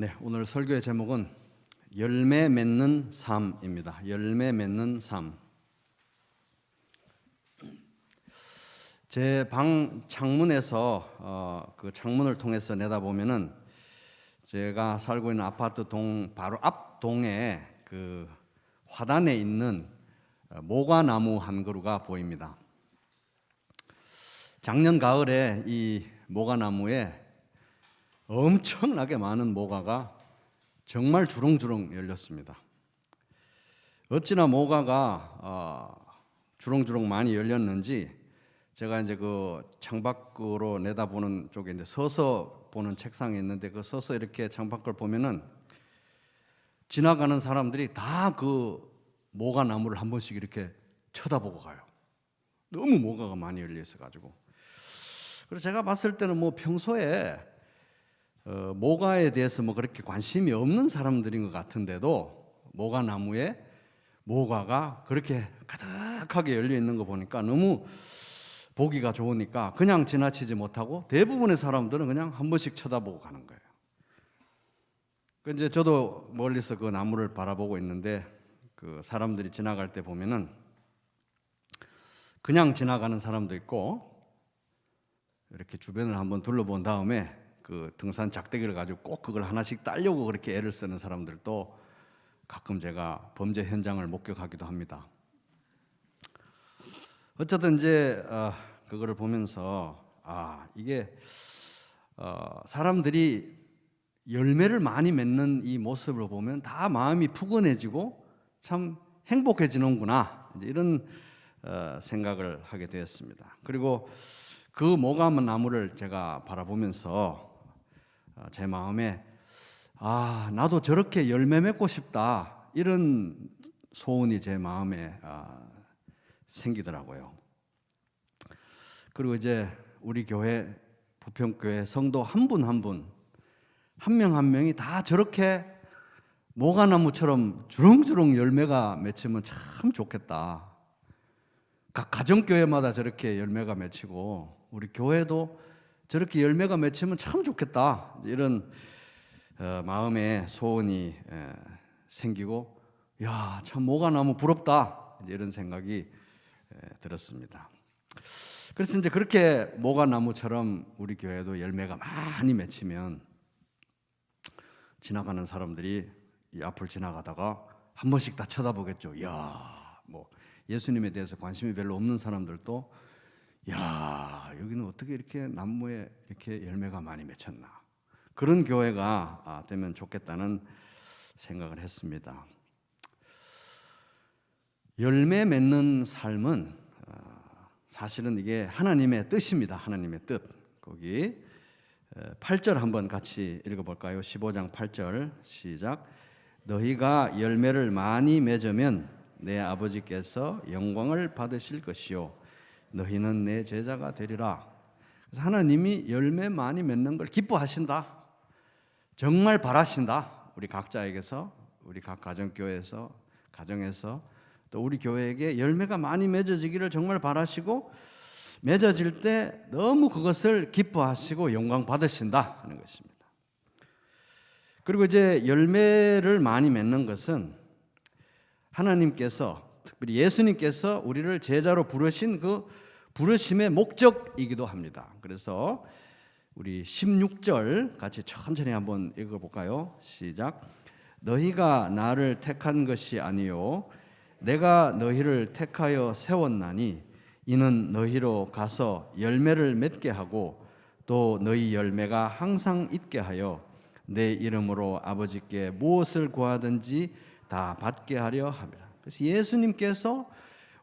네, 오늘 설교의 제목은 열매 맺는 삶입니다. 열매 맺는 삶. 제 방 창문에서 그 창문을 통해서 내다보면은 제가 살고 있는 아파트 동 바로 앞 동에 그 화단에 있는 모과나무 한 그루가 보입니다. 작년 가을에 이 모과나무에 엄청나게 많은 모과가 정말 주렁주렁 열렸습니다. 어찌나 모과가 주렁주렁 많이 열렸는지 제가 이제 그 창밖으로 내다보는 쪽에 이제 서서 보는 책상이 있는데 그 서서 이렇게 창밖을 보면은 지나가는 사람들이 다 그 모과나무를 한 번씩 이렇게 쳐다보고 가요. 너무 모과가 많이 열려 있어가지고. 그래서 제가 봤을 때는 뭐 평소에 모과에 대해서 뭐 그렇게 관심이 없는 사람들인 것 같은데도 모과나무에 모과가 그렇게 가득하게 열려 있는 거 보니까 너무 보기가 좋으니까 그냥 지나치지 못하고 대부분의 사람들은 그냥 한 번씩 쳐다보고 가는 거예요. 이제 저도 멀리서 그 나무를 바라보고 있는데 그 사람들이 지나갈 때 보면은 그냥 지나가는 사람도 있고 이렇게 주변을 한번 둘러본 다음에 그 등산 작대기를 가지고 꼭 그걸 하나씩 따려고 그렇게 애를 쓰는 사람들도 가끔 제가 범죄 현장을 목격하기도 합니다. 어쨌든 이제 그거를 보면서 이게 사람들이 열매를 많이 맺는 이 모습을 보면 다 마음이 푸근해지고 참 행복해지는구나 이런 생각을 하게 되었습니다. 그리고 그 모과나무를 제가 바라보면서 제 마음에 나도 저렇게 열매 맺고 싶다 이런 소원이 제 마음에 생기더라고요. 그리고 이제 우리 교회 부평교회 성도 한 분 한 분 한 명 한 명이 다 저렇게 모과나무처럼 주렁주렁 열매가 맺히면 참 좋겠다. 각 가정교회마다 저렇게 열매가 맺히고 우리 교회도 저렇게 열매가 맺히면 참 좋겠다. 이런 마음의 소원이 생기고 참 모과나무 부럽다. 이런 생각이 들었습니다. 그래서 이제 그렇게 모과나무처럼 우리 교회도 열매가 많이 맺히면 지나가는 사람들이 이 앞을 지나가다가 한 번씩 다 쳐다보겠죠. 뭐 예수님에 대해서 관심이 별로 없는 사람들도 여기는 어떻게 이렇게 나무에 이렇게 열매가 많이 맺혔나. 그런 교회가 되면 좋겠다는 생각을 했습니다. 열매 맺는 삶은 사실은 이게 하나님의 뜻입니다. 하나님의 뜻. 거기 8절 한번 같이 읽어볼까요? 15장 8절 시작. 너희가 열매를 많이 맺으면 내 아버지께서 영광을 받으실 것이요 너희는 내 제자가 되리라. 그래서 하나님이 열매 많이 맺는 걸 기뻐하신다. 정말 바라신다. 우리 각자에게서, 우리 각 가정교회에서, 가정에서 또 우리 교회에게 열매가 많이 맺어지기를 정말 바라시고 맺어질 때 너무 그것을 기뻐하시고 영광 받으신다 하는 것입니다. 그리고 이제 열매를 많이 맺는 것은 하나님께서 특별히 예수님께서 우리를 제자로 부르신 그 부르심의 목적이기도 합니다. 그래서 우리 16절 같이 천천히 한번 읽어볼까요? 시작. 너희가 나를 택한 것이 아니요 내가 너희를 택하여 세웠나니 이는 너희로 가서 열매를 맺게 하고 또 너희 열매가 항상 있게 하여 내 이름으로 아버지께 무엇을 구하든지 다 받게 하려 함이라. 그래서 예수님께서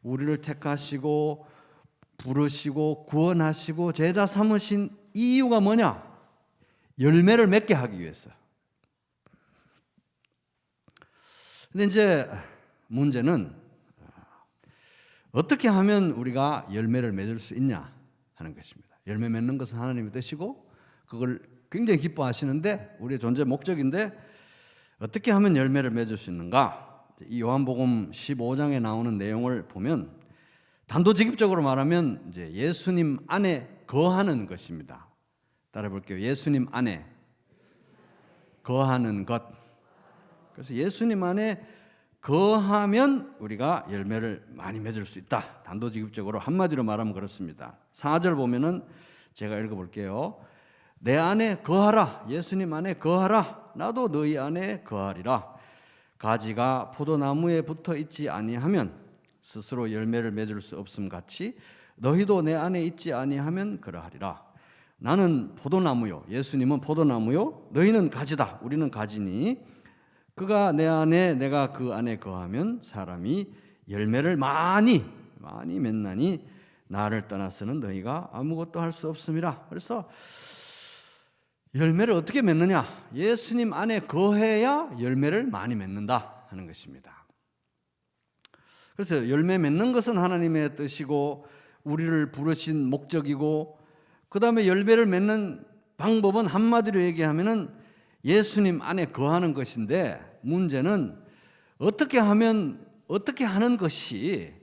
우리를 택하시고 부르시고 구원하시고 제자 삼으신 이유가 뭐냐? 열매를 맺게 하기 위해서. 근데 이제 문제는 어떻게 하면 우리가 열매를 맺을 수 있냐 하는 것입니다. 열매 맺는 것은 하나님의 뜻이고 그걸 굉장히 기뻐하시는데 우리의 존재 목적인데 어떻게 하면 열매를 맺을 수 있는가? 이 요한복음 15장에 나오는 내용을 보면 단도직입적으로 말하면 이제 예수님 안에 거하는 것입니다. 따라 볼게요. 예수님 안에 거하는 것. 그래서 예수님 안에 거하면 우리가 열매를 많이 맺을 수 있다. 단도직입적으로 한마디로 말하면 그렇습니다. 4절 보면은 제가 읽어볼게요. 내 안에 거하라. 예수님 안에 거하라. 나도 너희 안에 거하리라. 가지가 포도나무에 붙어 있지 아니하면 스스로 열매를 맺을 수 없음 같이 너희도 내 안에 있지 아니하면 그러하리라. 나는 포도나무요. 예수님은 포도나무요. 너희는 가지다. 우리는 가지니 그가 내 안에 내가 그 안에 거하면 사람이 열매를 많이 맺나니 나를 떠나서는 너희가 아무것도 할 수 없음이라. 그래서 열매를 어떻게 맺느냐? 예수님 안에 거해야 열매를 많이 맺는다 하는 것입니다. 그래서 열매 맺는 것은 하나님의 뜻이고 우리를 부르신 목적이고, 그 다음에 열매를 맺는 방법은 한마디로 얘기하면은 예수님 안에 거하는 것인데, 문제는 어떻게 하면, 어떻게 하는 것이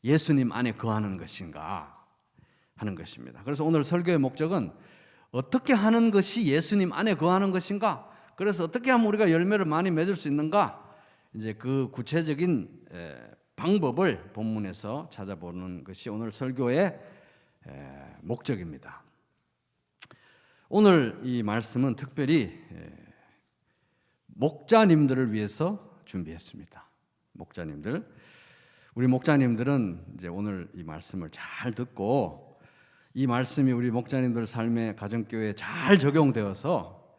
예수님 안에 거하는 것인가 하는 것입니다. 그래서 오늘 설교의 목적은 어떻게 하는 것이 예수님 안에 거하는 것인가, 그래서 어떻게 하면 우리가 열매를 많이 맺을 수 있는가, 이제 그 구체적인 방법을 본문에서 찾아보는 것이 오늘 설교의 목적입니다. 오늘 이 말씀은 특별히 목자님들을 위해서 준비했습니다. 목자님들, 우리 목자님들은 이제 오늘 이 말씀을 잘 듣고 이 말씀이 우리 목자님들 삶의 가정교회에 잘 적용되어서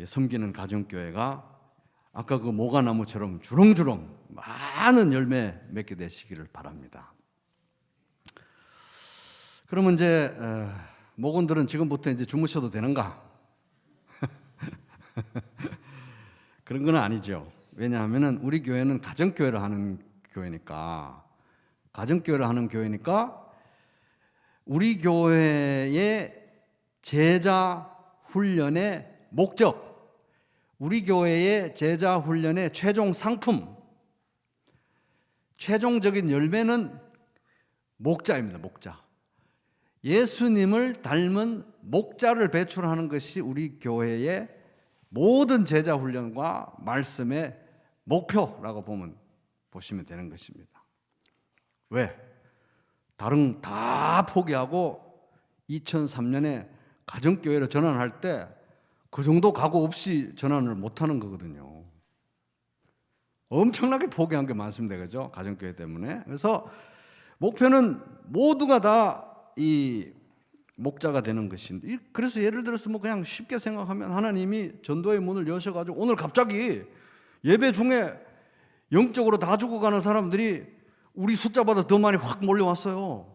섬기는 가정교회가 아까 그 모가나무처럼 주렁주렁 많은 열매 맺게 되시기를 바랍니다. 그러면 이제 목원들은 지금부터 이제 주무셔도 되는가? 그런 건 아니죠. 왜냐하면 우리 교회는 가정교회를 하는 교회니까, 우리 교회의 제자 훈련의 목적, 우리 교회의 제자 훈련의 최종 상품, 최종적인 열매는 목자입니다. 목자. 예수님을 닮은 목자를 배출하는 것이 우리 교회의 모든 제자 훈련과 말씀의 목표라고 보시면 되는 것입니다. 왜? 다른 다 포기하고 2003년에 가정교회로 전환할 때 그 정도 각오 없이 전환을 못하는 거거든요. 엄청나게 포기한 게 많습니다. 그죠? 가정교회 때문에. 그래서 목표는 모두가 다 이 목자가 되는 것인데, 그래서 예를 들어서 뭐 그냥 쉽게 생각하면 하나님이 전도의 문을 여셔가지고 오늘 갑자기 예배 중에 영적으로 다 죽어가는 사람들이 우리 숫자보다 더 많이 확 몰려왔어요.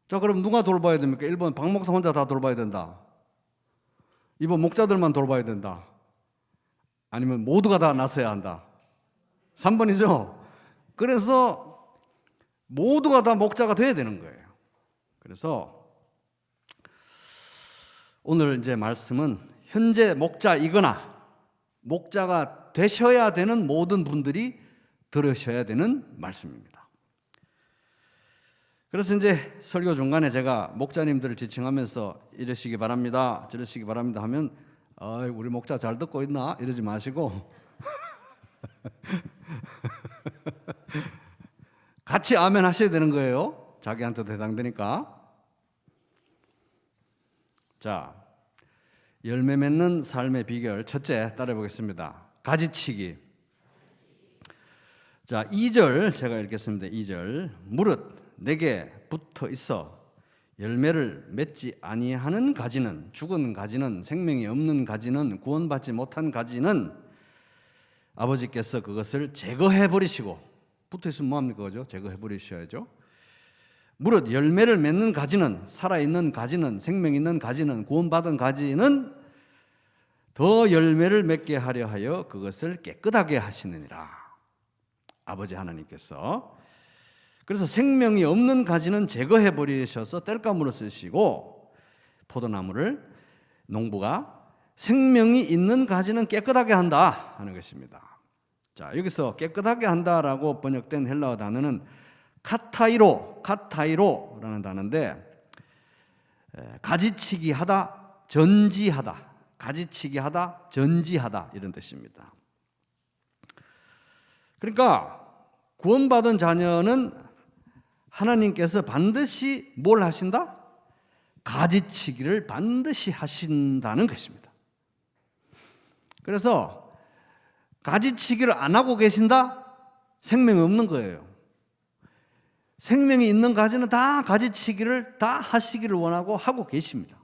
자, 그럼 누가 돌봐야 됩니까? 1번 박 목사 혼자 다 돌봐야 된다. 2번 목자들만 돌봐야 된다. 아니면 모두가 다 나서야 한다. 3번이죠. 그래서 모두가 다 목자가 돼야 되는 거예요. 그래서 오늘 이제 말씀은 현재 목자이거나 목자가 되셔야 되는 모든 분들이 들으셔야 되는 말씀입니다. 그래서 이제 설교 중간에 제가 목자님들을 지칭하면서 이러시기 바랍니다, 저러시기 바랍니다 하면 우리 목자 잘 듣고 있나? 이러지 마시고 같이 아멘 하셔야 되는 거예요. 자기한테도 해당되니까. 자, 열매 맺는 삶의 비결 첫째 따라해 보겠습니다. 가지치기. 자, 2절 제가 읽겠습니다. 2절. 무릇 내게 붙어 있어 열매를 맺지 아니하는 가지는, 죽은 가지는, 생명이 없는 가지는, 구원받지 못한 가지는 아버지께서 그것을 제거해 버리시고, 붙어 있으면 뭐합니까? 그죠? 제거해 버리셔야죠. 무릇 열매를 맺는 가지는, 살아있는 가지는, 생명 있는 가지는, 구원받은 가지는 더 열매를 맺게 하려 하여 그것을 깨끗하게 하시느니라. 아버지 하나님께서. 그래서 생명이 없는 가지는 제거해 버리셔서 땔감으로 쓰시고, 포도나무를 농부가 생명이 있는 가지는 깨끗하게 한다 하는 것입니다. 자, 여기서 깨끗하게 한다라고 번역된 헬라어 단어는 카타이로라는 단어인데, 가지치기 하다, 전지하다, 가지치기 하다, 전지하다 이런 뜻입니다. 그러니까 구원받은 자녀는 하나님께서 반드시 뭘 하신다? 가지치기를 반드시 하신다는 것입니다. 그래서 가지치기를 안 하고 계신다? 생명이 없는 거예요. 생명이 있는 가지는 다 가지치기를 다 하시기를 원하고 하고 계십니다.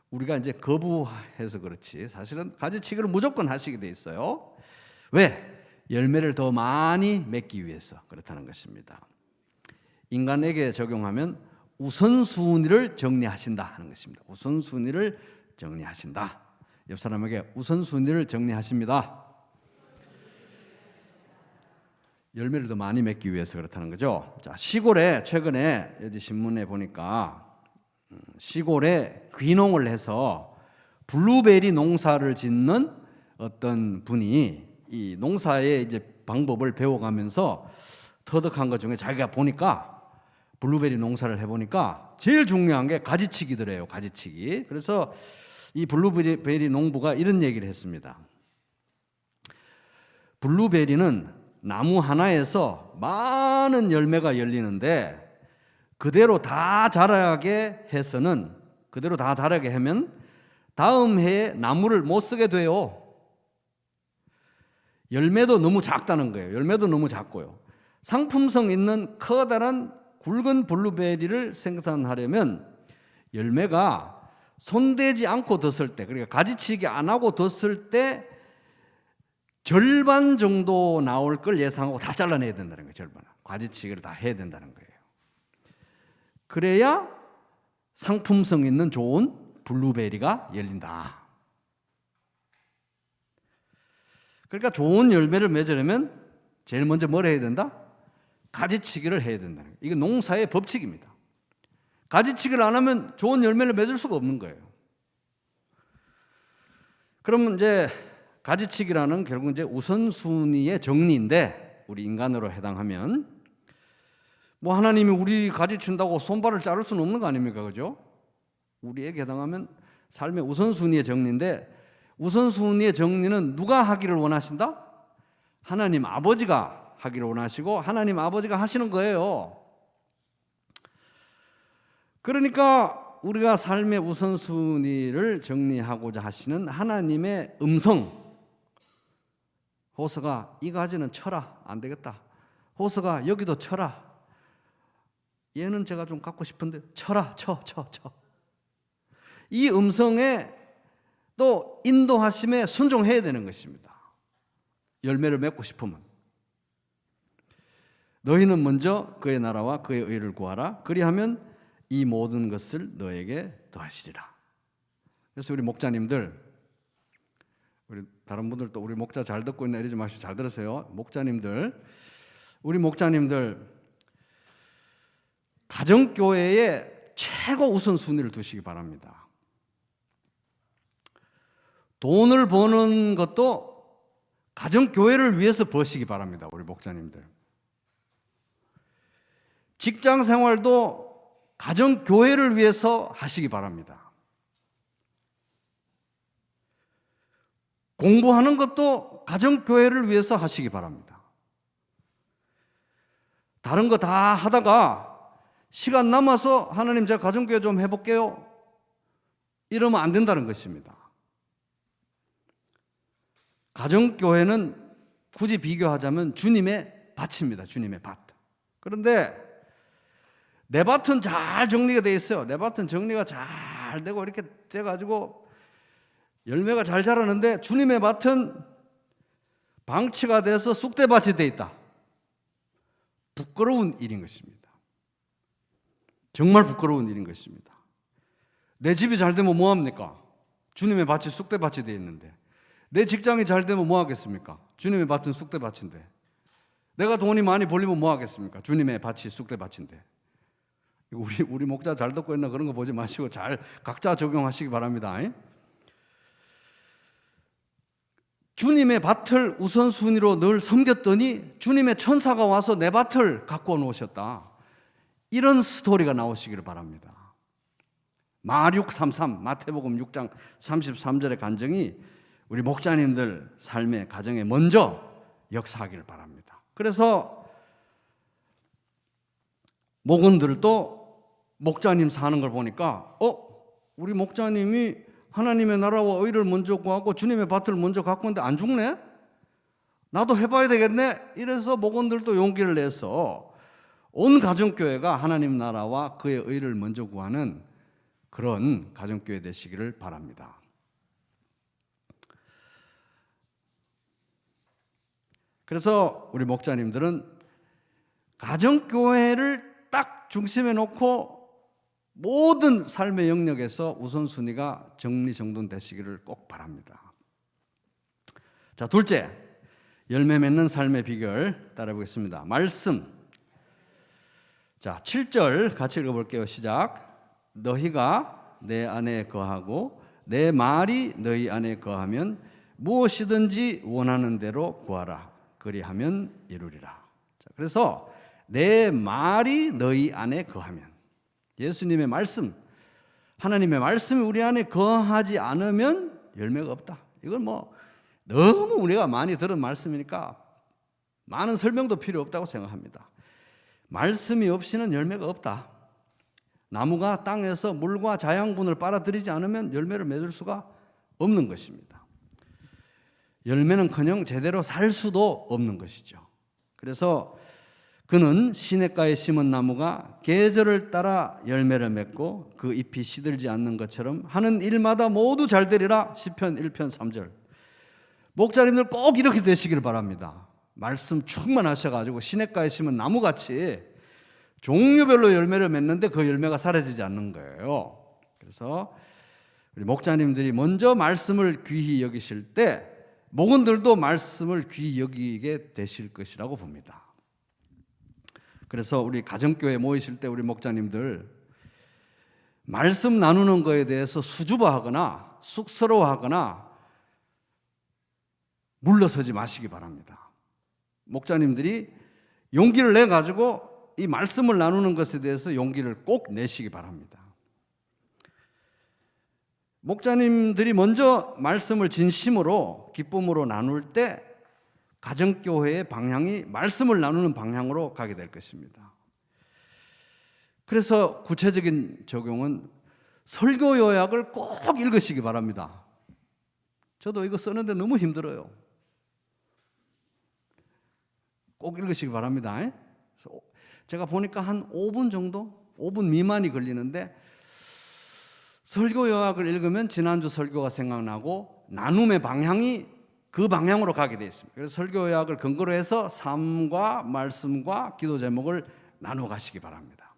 우리가 이제 거부해서 그렇지 사실은 가지치기를 무조건 하시게 돼 있어요. 왜? 열매를 더 많이 맺기 위해서 그렇다는 것입니다. 인간에게 적용하면 우선순위를 정리하신다 하는 것입니다. 우선순위를 정리하신다. 옆 사람에게 우선순위를 정리하십니다. 열매를 더 많이 맺기 위해서 그렇다는 거죠. 자, 시골에 최근에 여기 신문에 보니까 시골에 귀농을 해서 블루베리 농사를 짓는 어떤 분이 이 농사의 이제 방법을 배워가면서 터득한 것 중에 자기가 보니까 블루베리 농사를 해보니까 제일 중요한 게 가지치기더래요. 가지치기. 그래서 이 블루베리 농부가 이런 얘기를 했습니다. 블루베리는 나무 하나에서 많은 열매가 열리는데 그대로 다 자라게 해서는 그대로 다 자라게 하면 다음 해에 나무를 못 쓰게 돼요. 열매도 너무 작다는 거예요. 열매도 너무 작고요. 상품성 있는 커다란 굵은 블루베리를 생산하려면 열매가 손대지 않고 뒀을 때, 그러니까 가지치기 안 하고 뒀을 때 절반 정도 나올 걸 예상하고 다 잘라내야 된다는 거예요. 절반. 가지치기를 다 해야 된다는 거예요. 그래야 상품성 있는 좋은 블루베리가 열린다. 그러니까 좋은 열매를 맺으려면 제일 먼저 뭘 해야 된다? 가지치기를 해야 된다는 거예요. 이게 농사의 법칙입니다. 가지치기를 안 하면 좋은 열매를 맺을 수가 없는 거예요. 그러면 이제 가지치기라는 결국 이제 우선순위의 정리인데 우리 인간으로 해당하면 뭐 하나님이 우리 가지친다고 손발을 자를 수는 없는 거 아닙니까? 그죠? 우리에게 해당하면 삶의 우선순위의 정리인데 우선순위의 정리는 누가 하기를 원하신다? 하나님 아버지가 하기를 원하시고 하나님 아버지가 하시는 거예요. 그러니까 우리가 삶의 우선순위를 정리하고자 하시는 하나님의 음성, 호서가 이 가지는 쳐라, 안 되겠다. 호서가 여기도 쳐라, 얘는 제가 좀 갖고 싶은데 쳐라, 쳐. 이 음성에 또 인도하심에 순종해야 되는 것입니다. 열매를 맺고 싶으면 너희는 먼저 그의 나라와 그의 의를 구하라. 그리하면 이 모든 것을 너에게 더하시리라. 그래서 우리 목자님들, 우리 다른 분들도 우리 목자 잘 듣고 있나 이러지 마시고 잘 들으세요. 목자님들, 우리 목자님들 가정교회에 최고 우선순위를 두시기 바랍니다. 돈을 버는 것도 가정교회를 위해서 버시기 바랍니다. 우리 목자님들. 직장 생활도 가정교회를 위해서 하시기 바랍니다. 공부하는 것도 가정교회를 위해서 하시기 바랍니다. 다른 거 다 하다가 시간 남아서 하나님 제가 가정교회 좀 해볼게요 이러면 안 된다는 것입니다. 가정교회는 굳이 비교하자면 주님의 밭입니다. 주님의 밭. 그런데 내 밭은 잘 정리가 돼 있어요. 내 밭은 정리가 잘 되고 이렇게 돼가지고 열매가 잘 자라는데 주님의 밭은 방치가 돼서 쑥대밭이 돼 있다. 부끄러운 일인 것입니다. 정말 부끄러운 일인 것입니다. 내 집이 잘 되면 뭐합니까? 주님의 밭이 쑥대밭이 돼 있는데. 내 직장이 잘 되면 뭐 하겠습니까? 주님의 밭은 쑥대밭인데. 내가 돈이 많이 벌리면 뭐 하겠습니까? 주님의 밭이 쑥대밭인데. 우리 목자 잘 듣고 있나 그런 거 보지 마시고 잘 각자 적용하시기 바랍니다. 주님의 밭을 우선순위로 늘 섬겼더니 주님의 천사가 와서 내 밭을 가꾸어 놓으셨다. 이런 스토리가 나오시기를 바랍니다. 마륙33 마태복음 6장 33절의 간증이 우리 목자님들 삶의 가정에 먼저 역사하기를 바랍니다. 그래서 목원들도 목자님 사는 걸 보니까 우리 목자님이 하나님의 나라와 의를 먼저 구하고 주님의 밭을 먼저 가꾸는데 안 죽네? 나도 해봐야 되겠네? 이래서 목원들도 용기를 내서 온 가정교회가 하나님 나라와 그의 의를 먼저 구하는 그런 가정교회 되시기를 바랍니다. 그래서 우리 목자님들은 가정교회를 딱 중심에 놓고 모든 삶의 영역에서 우선순위가 정리정돈되시기를 꼭 바랍니다. 자, 둘째, 열매 맺는 삶의 비결 따라 보겠습니다. 말씀. 자, 7절 같이 읽어볼게요. 시작. 너희가 내 안에 거하고 내 말이 너희 안에 거하면 무엇이든지 원하는 대로 구하라. 그리하면 이루리라. 자, 그래서 내 말이 너희 안에 거하면, 예수님의 말씀, 하나님의 말씀이 우리 안에 거하지 않으면 열매가 없다. 이건 너무 우리가 많이 들은 말씀이니까 많은 설명도 필요 없다고 생각합니다. 말씀이 없이는 열매가 없다. 나무가 땅에서 물과 자양분을 빨아들이지 않으면 열매를 맺을 수가 없는 것입니다. 열매는커녕 제대로 살 수도 없는 것이죠. 그래서 그는 시냇가에 심은 나무가 계절을 따라 열매를 맺고 그 잎이 시들지 않는 것처럼 하는 일마다 모두 잘 되리라. 시편 1편 3절. 목자님들 꼭 이렇게 되시길 바랍니다. 말씀 충만하셔가지고 시냇가에 심은 나무같이 종류별로 열매를 맺는데 그 열매가 사라지지 않는 거예요. 그래서 우리 목자님들이 먼저 말씀을 귀히 여기실 때 목원들도 말씀을 귀히 여기게 되실 것이라고 봅니다. 그래서 우리 가정교회 모이실 때 우리 목자님들 말씀 나누는 거에 대해서 수줍어하거나 쑥스러워하거나 물러서지 마시기 바랍니다. 목자님들이 용기를 내가지고 이 말씀을 나누는 것에 대해서 용기를 꼭 내시기 바랍니다. 목자님들이 먼저 말씀을 진심으로 기쁨으로 나눌 때 가정교회의 방향이 말씀을 나누는 방향으로 가게 될 것입니다. 그래서 구체적인 적용은 설교 요약을 꼭 읽으시기 바랍니다. 저도 이거 쓰는데 너무 힘들어요. 꼭 읽으시기 바랍니다. 제가 보니까 한 5분 정도, 5분 미만이 걸리는데 설교 요약을 읽으면 지난주 설교가 생각나고 나눔의 방향이 그 방향으로 가게 되어 있습니다. 그래서 설교 요약을 근거로 해서 삶과 말씀과 기도 제목을 나누어 가시기 바랍니다.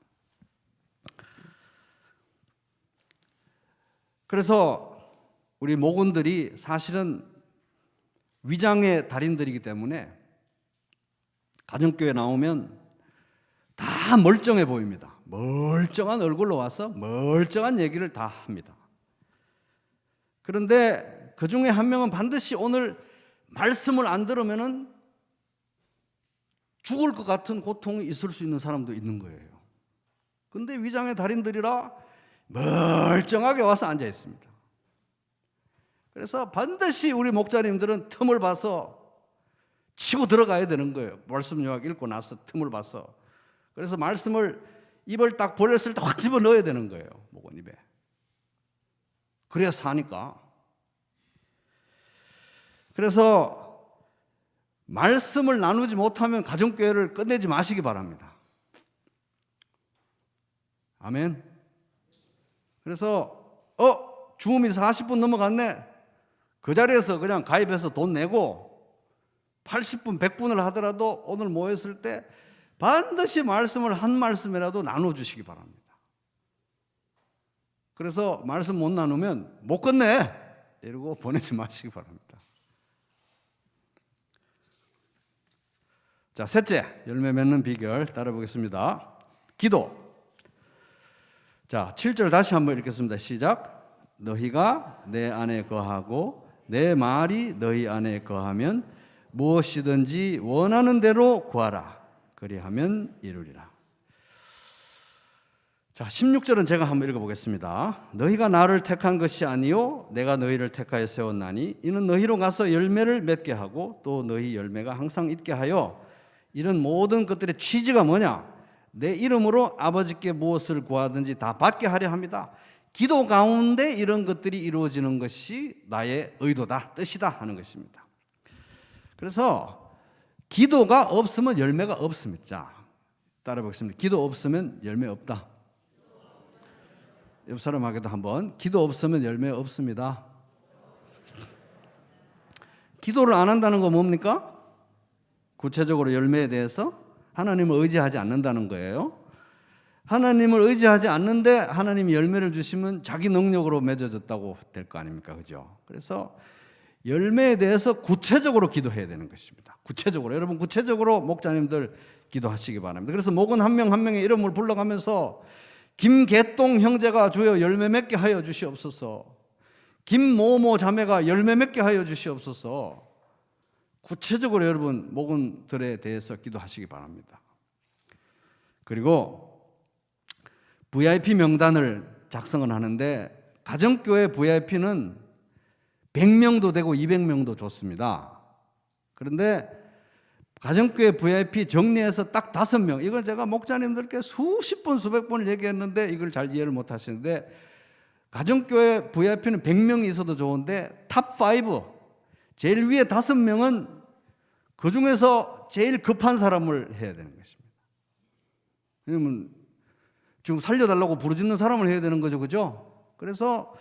그래서 우리 목원들이 사실은 위장의 달인들이기 때문에 가정교회 나오면 다 멀쩡해 보입니다. 멀쩡한 얼굴로 와서 멀쩡한 얘기를 다 합니다. 그런데 그 중에 한 명은 반드시 오늘 말씀을 안 들으면은 죽을 것 같은 고통이 있을 수 있는 사람도 있는 거예요. 근데 위장의 달인들이라 멀쩡하게 와서 앉아 있습니다. 그래서 반드시 우리 목자님들은 틈을 봐서 치고 들어가야 되는 거예요. 말씀 요약 읽고 나서 틈을 봐서. 그래서 말씀을 입을 딱 벌렸을 때 확 집어넣어야 되는 거예요. 목원 입에. 그래야 사니까. 그래서 말씀을 나누지 못하면 가정교회를 끝내지 마시기 바랍니다. 아멘. 그래서 주음이 40분 넘어갔네. 그 자리에서 그냥 가입해서 돈 내고 80분, 100분을 하더라도 오늘 모였을 때 반드시 말씀을 한 말씀이라도 나눠주시기 바랍니다. 그래서 말씀 못 나누면 못 끝내 이러고 보내지 마시기 바랍니다. 자, 셋째, 열매 맺는 비결 따라 보겠습니다. 기도. 자, 7절 다시 한번 읽겠습니다. 시작. 너희가 내 안에 거하고 내 말이 너희 안에 거하면 무엇이든지 원하는 대로 구하라. 그리하면 이루리라. 자, 16절은 제가 한번 읽어보겠습니다. 너희가 나를 택한 것이 아니요 내가 너희를 택하여 세웠나니 이는 너희로 가서 열매를 맺게 하고 또 너희 열매가 항상 있게 하여 이런 모든 것들의 취지가 뭐냐? 내 이름으로 아버지께 무엇을 구하든지 다 받게 하려 합니다. 기도 가운데 이런 것들이 이루어지는 것이 나의 의도다, 뜻이다 하는 것입니다. 그래서 기도가 없으면 열매가 없습니다. 자, 따라 보겠습니다. 기도 없으면 열매 없다. 옆 사람에게도 한번, 기도 없으면 열매 없습니다. 기도를 안 한다는 거 뭡니까? 구체적으로 열매에 대해서 하나님을 의지하지 않는다는 거예요. 하나님을 의지하지 않는데 하나님이 열매를 주시면 자기 능력으로 맺어졌다고 될 거 아닙니까? 그죠? 그래서 열매에 대해서 구체적으로 기도해야 되는 것입니다. 구체적으로. 여러분, 구체적으로 목자님들 기도하시기 바랍니다. 그래서 목은 한 명 한 명의 이름을 불러가면서 김개똥 형제가 주여 열매 맺게 하여 주시옵소서. 김모모 자매가 열매 맺게 하여 주시옵소서. 구체적으로 여러분 목원들에 대해서 기도하시기 바랍니다. 그리고 VIP 명단을 작성을 하는데 가정교회 VIP는 100명도 되고 200명도 좋습니다. 그런데 가정교회 VIP 정리해서 딱 5명, 이건 제가 목자님들께 수십 번 수백 번을 얘기했는데 이걸 잘 이해를 못 하시는데, 가정교회 VIP는 100명이 있어도 좋은데 탑5, 제일 위에 5명은 그 중에서 제일 급한 사람을 해야 되는 것입니다. 왜냐면 지금 살려달라고 부르짖는 사람을 해야 되는 거죠. 그죠? 그래서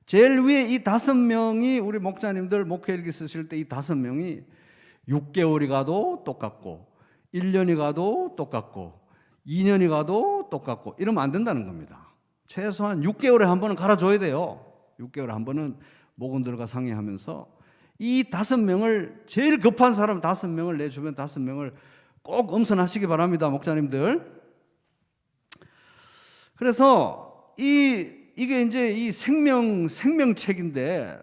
제일 위에 이 5명이 우리 목자님들 목회일기 쓰실 때 이 5명이 6개월이 가도 똑같고 1년이 가도 똑같고 2년이 가도 똑같고 이러면 안 된다는 겁니다. 최소한 6개월에 한 번은 갈아줘야 돼요. 6개월에 한 번은 목원들과 상의하면서 이 5명을, 제일 급한 사람 5명을, 내 주변 5명을 꼭 엄선하시기 바랍니다, 목자님들. 그래서 이게 이제 이 생명책인데,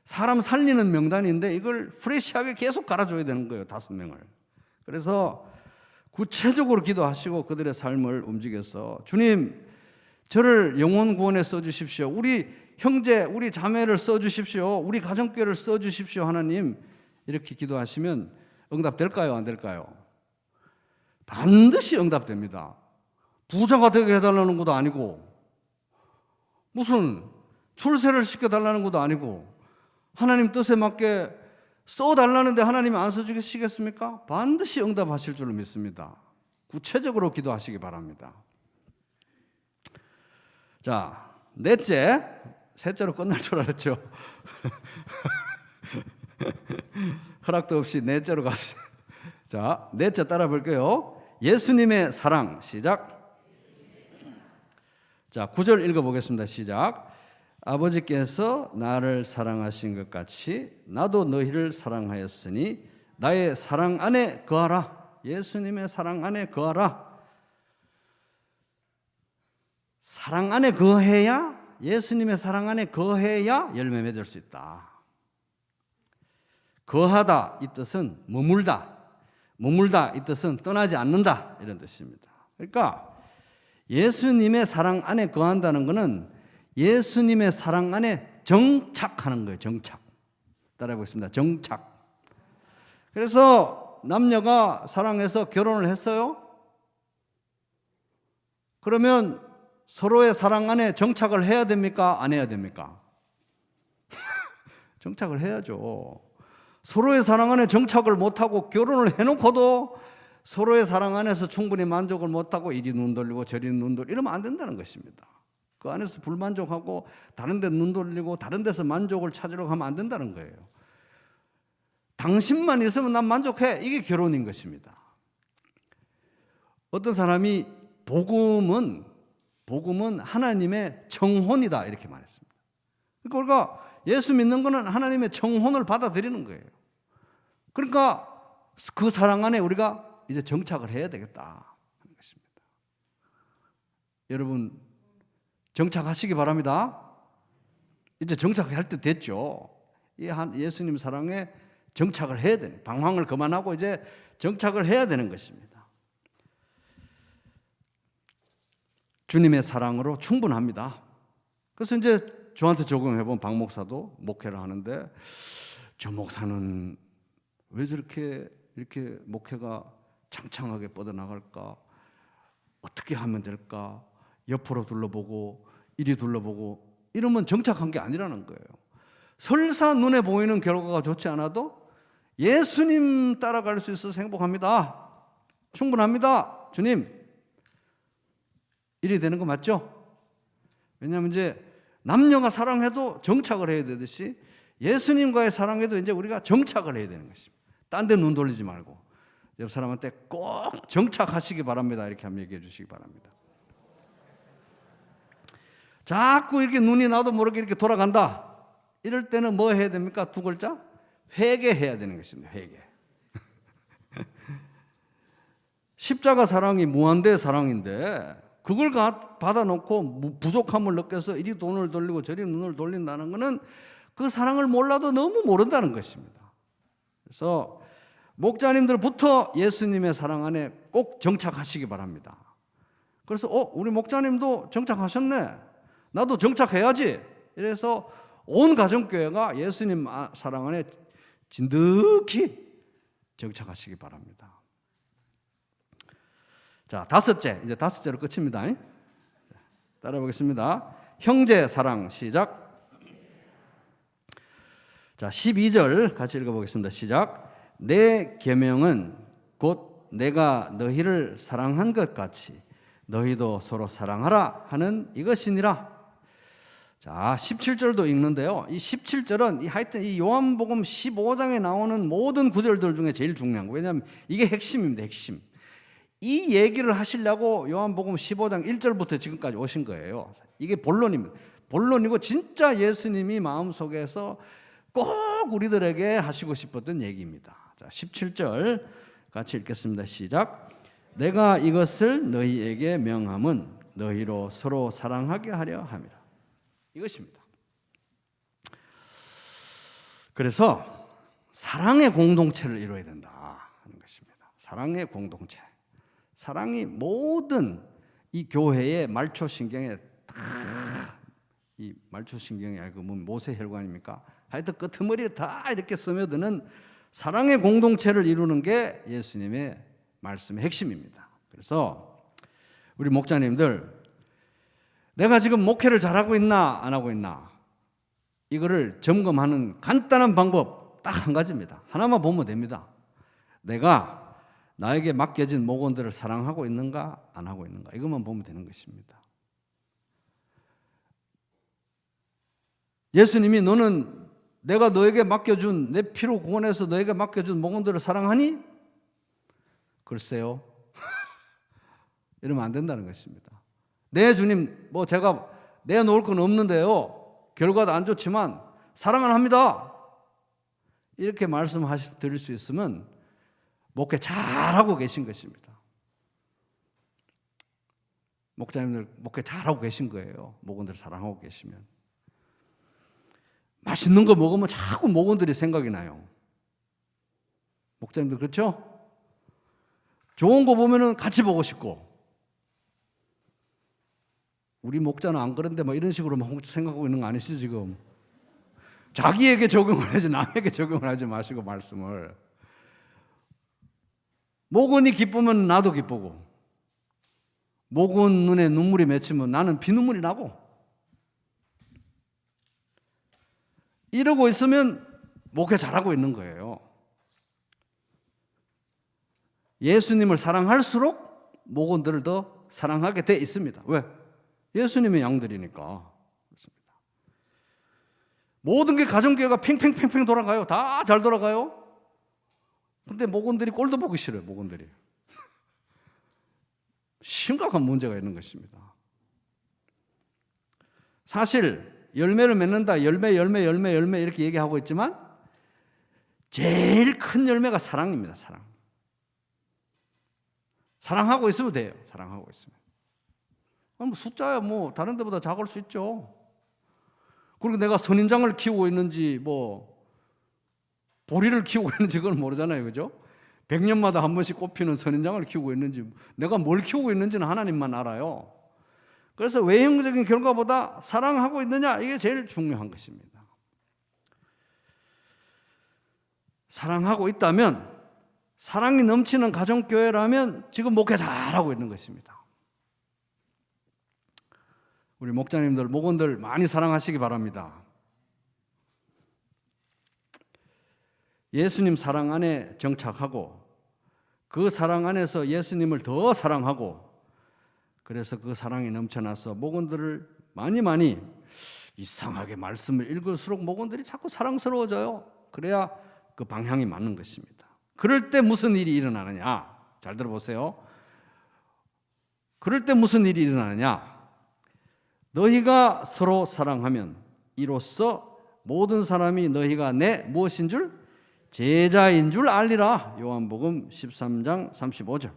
사람 살리는 명단인데 이걸 프레시하게 계속 갈아줘야 되는 거예요, 5명을. 그래서 구체적으로 기도하시고 그들의 삶을 움직여서 주님, 저를 영혼 구원에 써주십시오. 우리 형제, 우리 자매를 써주십시오. 우리 가정교회를 써주십시오. 하나님, 이렇게 기도하시면 응답될까요? 안 될까요? 반드시 응답됩니다. 부자가 되게 해달라는 것도 아니고 무슨 출세를 시켜달라는 것도 아니고 하나님 뜻에 맞게 써달라는데 하나님이 안 써주시겠습니까? 반드시 응답하실 줄로 믿습니다. 구체적으로 기도하시기 바랍니다. 자, 셋째로 끝날 줄 알았죠. 허락도 없이 넷째로 갔어요. 자, 넷째 따라 볼게요. 예수님의 사랑. 시작. 자, 9절 읽어보겠습니다. 시작. 아버지께서 나를 사랑하신 것 같이 나도 너희를 사랑하였으니 나의 사랑 안에 거하라. 예수님의 사랑 안에 거하라. 사랑 안에 거해야, 예수님의 사랑 안에 거해야 열매 맺을 수 있다. 거하다 이 뜻은 머물다, 머물다 이 뜻은 떠나지 않는다 이런 뜻입니다. 그러니까 예수님의 사랑 안에 거한다는 것은 예수님의 사랑 안에 정착하는 거예요. 정착. 따라해 보겠습니다. 정착. 그래서 남녀가 사랑해서 결혼을 했어요. 그러면 서로의 사랑 안에 정착을 해야 됩니까? 안 해야 됩니까? 정착을 해야죠. 서로의 사랑 안에 정착을 못하고 결혼을 해놓고도 서로의 사랑 안에서 충분히 만족을 못하고 이리 눈 돌리고 저리 눈 돌리고 이러면 안 된다는 것입니다. 그 안에서 불만족하고 다른 데 눈 돌리고 다른 데서 만족을 찾으려고 하면 안 된다는 거예요. 당신만 있으면 난 만족해. 이게 결혼인 것입니다. 어떤 사람이 복음은 하나님의 청혼이다 이렇게 말했습니다. 그러니까 예수 믿는 것은 하나님의 청혼을 받아들이는 거예요. 그러니까 그 사랑 안에 우리가 이제 정착을 해야 되겠다 하는 것입니다. 여러분 정착하시기 바랍니다. 이제 정착할 때 됐죠. 예수님 사랑에 정착을 해야 되는, 방황을 그만하고 이제 정착을 해야 되는 것입니다. 주님의 사랑으로 충분합니다. 그래서 이제 저한테 적용해본 박 목사도 목회를 하는데, 저 목사는 왜 저렇게 이렇게 목회가 창창하게 뻗어나갈까? 어떻게 하면 될까? 옆으로 둘러보고 이리 둘러보고 이러면 정착한 게 아니라는 거예요. 설사 눈에 보이는 결과가 좋지 않아도 예수님 따라갈 수 있어서 행복합니다. 충분합니다. 주님. 이리 되는 거 맞죠? 왜냐하면 이제 남녀가 사랑해도 정착을 해야 되듯이 예수님과의 사랑에도 이제 우리가 정착을 해야 되는 것입니다. 딴 데 눈 돌리지 말고 옆 사람한테 꼭 정착하시기 바랍니다. 이렇게 한번 얘기해 주시기 바랍니다. 자꾸 이렇게 눈이 나도 모르게 이렇게 돌아간다. 이럴 때는 뭐 해야 됩니까? 두 글자? 회개해야 되는 것입니다. 회개. 십자가 사랑이 무한대의 사랑인데 그걸 받아놓고 부족함을 느껴서 이리 돈을 돌리고 저리 눈을 돌린다는 것은 그 사랑을 몰라도 너무 모른다는 것입니다. 그래서 목자님들부터 예수님의 사랑 안에 꼭 정착하시기 바랍니다. 그래서 우리 목자님도 정착하셨네. 나도 정착해야지. 이래서 온 가정교회가 예수님 사랑 안에 진득히 정착하시기 바랍니다. 자, 이제 다섯째로 끝입니다. 따라해 보겠습니다. 형제 사랑 시작. 자, 12절 같이 읽어보겠습니다. 시작. 내 계명은 곧 내가 너희를 사랑한 것 같이 너희도 서로 사랑하라 하는 이것이니라. 자, 17절도 읽는데요. 이 17절은 하여튼 이 요한복음 15장에 나오는 모든 구절들 중에 제일 중요한 거예요. 왜냐하면 이게 핵심입니다. 핵심. 이 얘기를 하시려고 요한복음 15장 1절부터 지금까지 오신 거예요. 이게 본론입니다. 본론이고 진짜 예수님이 마음속에서 꼭 우리들에게 하시고 싶었던 얘기입니다. 자, 17절 같이 읽겠습니다. 시작. 내가 이것을 너희에게 명함은 너희로 서로 사랑하게 하려 함이라. 이것입니다. 그래서 사랑의 공동체를 이루어야 된다 하는 것입니다. 사랑의 공동체. 사랑이 모든 이 교회의 말초신경에 다, 이 말초신경이 아니고 모세혈관입니까? 하여튼 끄트머리에 다 이렇게 스며드는 사랑의 공동체를 이루는 게 예수님의 말씀의 핵심입니다. 그래서 우리 목자님들, 내가 지금 목회를 잘하고 있나 안 하고 있나, 이거를 점검하는 간단한 방법 딱 한 가지입니다. 하나만 보면 됩니다. 내가 나에게 맡겨진 목원들을 사랑하고 있는가 안 하고 있는가, 이것만 보면 되는 것입니다. 예수님이 너는 내가 너에게 맡겨준, 내 피로 구원해서 너에게 맡겨준 목원들을 사랑하니? 글쎄요. 이러면 안 된다는 것입니다. 네, 주님, 뭐 제가 내놓을 건 없는데요, 결과도 안 좋지만 사랑은 합니다. 이렇게 드릴 수 있으면 목회 잘하고 계신 것입니다. 목자님들 목회 잘하고 계신 거예요. 목원들 사랑하고 계시면. 맛있는 거 먹으면 자꾸 목원들이 생각이 나요. 목자님들 그렇죠? 좋은 거 보면은 같이 보고 싶고. 우리 목자는 안 그런데 뭐 이런 식으로 생각하고 있는 거 아니시죠 지금? 자기에게 적용을 하지 남에게 적용을 하지 마시고 말씀을. 목원이 기쁘면 나도 기쁘고, 목원 눈에 눈물이 맺히면 나는 피눈물이 나고, 이러고 있으면 목회 잘하고 있는 거예요. 예수님을 사랑할수록 목원들을 더 사랑하게 돼 있습니다. 왜? 예수님의 양들이니까. 그렇습니다. 모든 게 가정교회가 팽팽팽팽 돌아가요. 다 잘 돌아가요. 근데 목원들이 꼴도 보기 싫어요. 목원들이. 심각한 문제가 있는 것입니다. 사실 열매를 맺는다, 열매 이렇게 얘기하고 있지만 제일 큰 열매가 사랑입니다. 사랑. 사랑하고 있으면 돼요. 사랑하고 있으면. 숫자야 뭐 다른 데보다 작을 수 있죠. 그리고 내가 선인장을 키우고 있는지 보리를 키우고 있는지 그건 모르잖아요. 그죠? 100년마다 한 번씩 꽃피는 선인장을 키우고 있는지, 내가 뭘 키우고 있는지는 하나님만 알아요. 그래서 외형적인 결과보다 사랑하고 있느냐, 이게 제일 중요한 것입니다. 사랑하고 있다면, 사랑이 넘치는 가정교회라면 지금 목회 잘하고 있는 것입니다. 우리 목자님들, 목원들 많이 사랑하시기 바랍니다. 예수님 사랑 안에 정착하고 그 사랑 안에서 예수님을 더 사랑하고, 그래서 그 사랑이 넘쳐나서 목원들을 많이 이상하게 말씀을 읽을수록 목원들이 자꾸 사랑스러워져요. 그래야 그 방향이 맞는 것입니다. 그럴 때 무슨 일이 일어나느냐? 잘 들어보세요. 그럴 때 무슨 일이 일어나느냐? 너희가 서로 사랑하면 이로써 모든 사람이 너희가 내 무엇인 줄? 제자인 줄 알리라. 요한복음 13장 35절.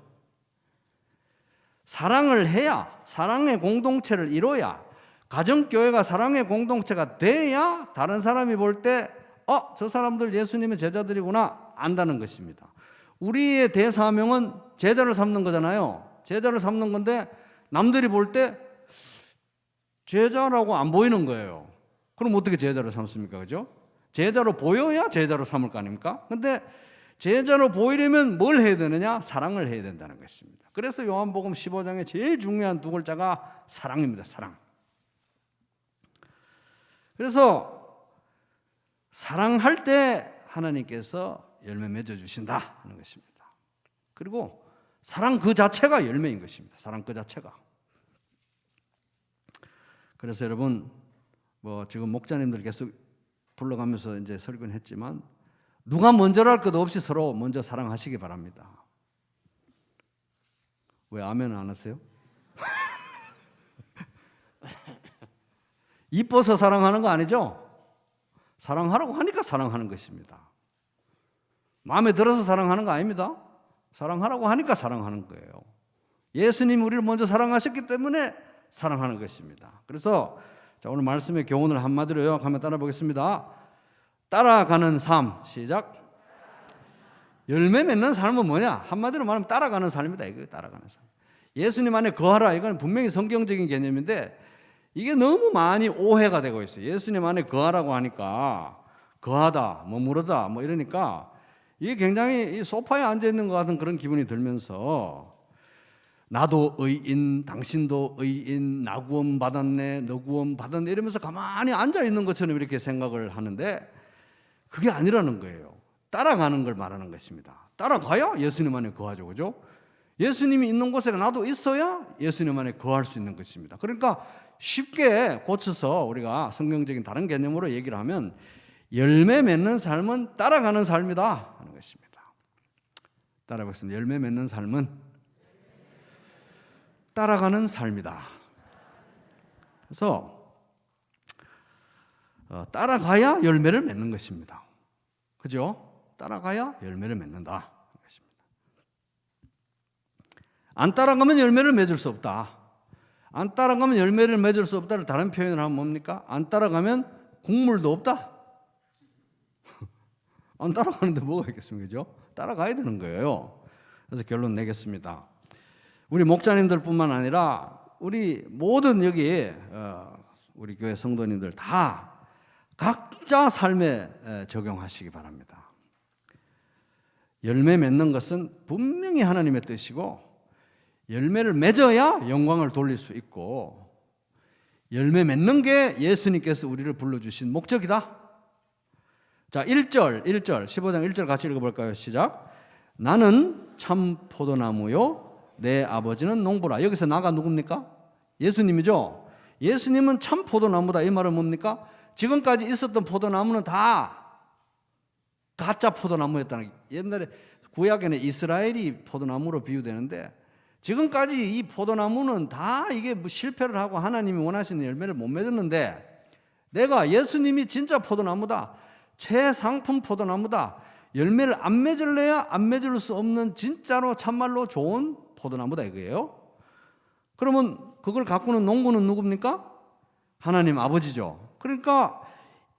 사랑을 해야, 사랑의 공동체를 이뤄야, 가정교회가 사랑의 공동체가 돼야 다른 사람이 볼 때 저 사람들 예수님의 제자들이구나 안다는 것입니다. 우리의 대사명은 제자를 삼는 거잖아요. 제자를 삼는 건데 남들이 볼 때 제자라고 안 보이는 거예요. 그럼 어떻게 제자를 삼습니까? 그죠? 제자로 보여야 제자로 삼을 거 아닙니까? 근데 제자로 보이려면 뭘 해야 되느냐? 사랑을 해야 된다는 것입니다. 그래서 요한복음 15장에 제일 중요한 두 글자가 사랑입니다. 사랑. 그래서 사랑할 때 하나님께서 열매 맺어 주신다 하는 것입니다. 그리고 사랑 그 자체가 열매인 것입니다. 사랑 그 자체가. 그래서 여러분, 지금 목자님들 계속 불러가면서 이제 설교는 했지만, 누가 먼저랄 것 없이 서로 먼저 사랑하시기 바랍니다. 왜 아멘 안 하세요? 이뻐서 사랑하는 거 아니죠? 사랑하라고 하니까 사랑하는 것입니다. 마음에 들어서 사랑하는 거 아닙니다. 사랑하라고 하니까 사랑하는 거예요. 예수님이 우리를 먼저 사랑하셨기 때문에 사랑하는 것입니다. 그래서 오늘 말씀의 교훈을 한마디로 요약하면 따라 보겠습니다. 따라가는 삶. 시작. 열매 맺는 삶은 뭐냐? 한마디로 말하면 따라가는 삶이다. 이거 따라가는 삶. 예수님 안에 거하라. 이건 분명히 성경적인 개념인데 이게 너무 많이 오해가 되고 있어요. 예수님 안에 거하라고 하니까 거하다, 머무르다 이러니까 이게 굉장히 소파에 앉아 있는 것 같은 그런 기분이 들면서 나도 의인, 당신도 의인, 나 구원 받았네, 너 구원 받았네 이러면서 가만히 앉아 있는 것처럼 이렇게 생각을 하는데 그게 아니라는 거예요. 따라가는 걸 말하는 것입니다. 따라가야 예수님 안에 거하죠. 그죠? 예수님이 있는 곳에 나도 있어야 예수님 안에 거할 수 있는 것입니다. 그러니까 쉽게 고쳐서 우리가 성경적인 다른 개념으로 얘기를 하면 열매 맺는 삶은 따라가는 삶이다 하는 것입니다. 따라해보겠습니다. 열매 맺는 삶은 따라가는 삶이다. 그래서 따라가야 열매를 맺는 것입니다. 그죠? 따라가야 열매를 맺는다. 안 따라가면 열매를 맺을 수 없다. 안 따라가면 열매를 맺을 수 없다를 다른 표현을 하면 뭡니까? 안 따라가면 국물도 없다. 안 따라가는데 뭐가 있겠습니까? 그죠? 따라가야 되는 거예요. 그래서 결론 내겠습니다. 우리 목자님들뿐만 아니라 우리 모든 여기 우리 교회 성도님들 다 각자 삶에 적용하시기 바랍니다. 열매 맺는 것은 분명히 하나님의 뜻이고 열매를 맺어야 영광을 돌릴 수 있고 열매 맺는 게 예수님께서 우리를 불러주신 목적이다. 자, 1절 15장 1절 같이 읽어볼까요? 시작. 나는 참 포도나무요 내 아버지는 농부라. 여기서 나가 누굽니까? 예수님이죠. 예수님은 참 포도나무다. 이 말은 뭡니까? 지금까지 있었던 포도나무는 다 가짜 포도나무였다는. 옛날에 구약에는 이스라엘이 포도나무로 비유되는데 지금까지 이 포도나무는 다 이게 실패를 하고 하나님이 원하시는 열매를 못 맺었는데 내가 예수님이 진짜 포도나무다. 최상품 포도나무다. 열매를 안 맺을래야 안 맺을 수 없는 진짜로 참말로 좋은 포도나무다 이거예요. 그러면 그걸 가꾸는 농부는 누굽니까? 하나님 아버지죠. 그러니까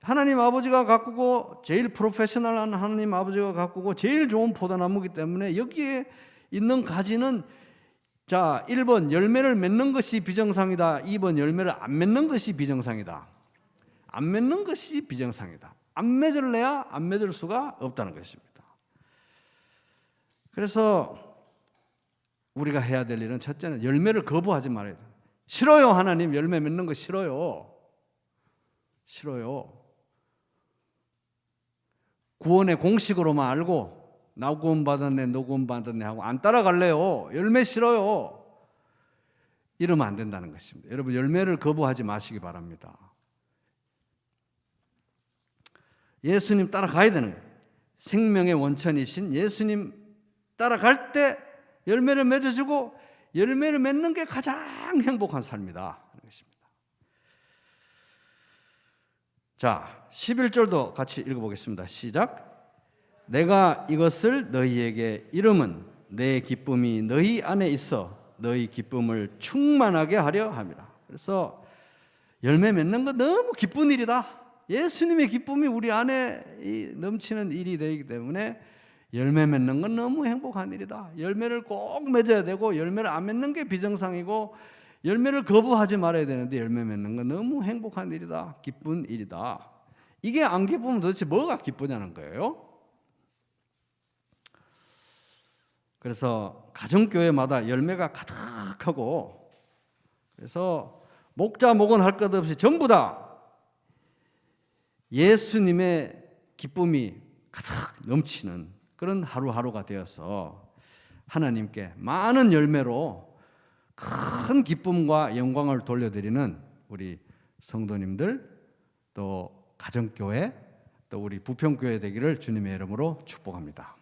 하나님 아버지가 가꾸고 제일 프로페셔널한 하나님 아버지가 가꾸고 제일 좋은 포도나무이기 때문에 여기에 있는 가지는 자, 1번 열매를 맺는 것이 비정상이다. 2번 열매를 안 맺는 것이 비정상이다. 안 맺는 것이 비정상이다. 안 맺을래야 안 맺을 수가 없다는 것입니다. 그래서 우리가 해야 될 일은 첫째는 열매를 거부하지 말아야 돼요. 싫어요, 하나님. 열매 맺는 거 싫어요. 싫어요. 구원의 공식으로만 알고 나 구원 받았네, 너 구원 받았네 하고 안 따라갈래요. 열매 싫어요. 이러면 안 된다는 것입니다. 여러분, 열매를 거부하지 마시기 바랍니다. 예수님 따라가야 되는 거예요. 생명의 원천이신 예수님 따라갈 때 열매를 맺어주고 열매를 맺는 게 가장 행복한 삶이다 하는 것입니다. 자, 11절도 같이 읽어보겠습니다. 시작. 내가 이것을 너희에게 이름은 내 기쁨이 너희 안에 있어 너희 기쁨을 충만하게 하려 함이라. 그래서 열매 맺는 거 너무 기쁜 일이다. 예수님의 기쁨이 우리 안에 넘치는 일이 되기 때문에 열매 맺는 건 너무 행복한 일이다. 열매를 꼭 맺어야 되고 열매를 안 맺는 게 비정상이고 열매를 거부하지 말아야 되는데 열매 맺는 건 너무 행복한 일이다. 기쁜 일이다. 이게 안 기쁘면 도대체 뭐가 기쁘냐는 거예요. 그래서 가정교회마다 열매가 가득하고 그래서 목자 목은 할 것 없이 전부 다 예수님의 기쁨이 가득 넘치는 그런 하루하루가 되어서 하나님께 많은 열매로 큰 기쁨과 영광을 돌려드리는 우리 성도님들 또 가정교회 또 우리 부평교회 되기를 주님의 이름으로 축복합니다.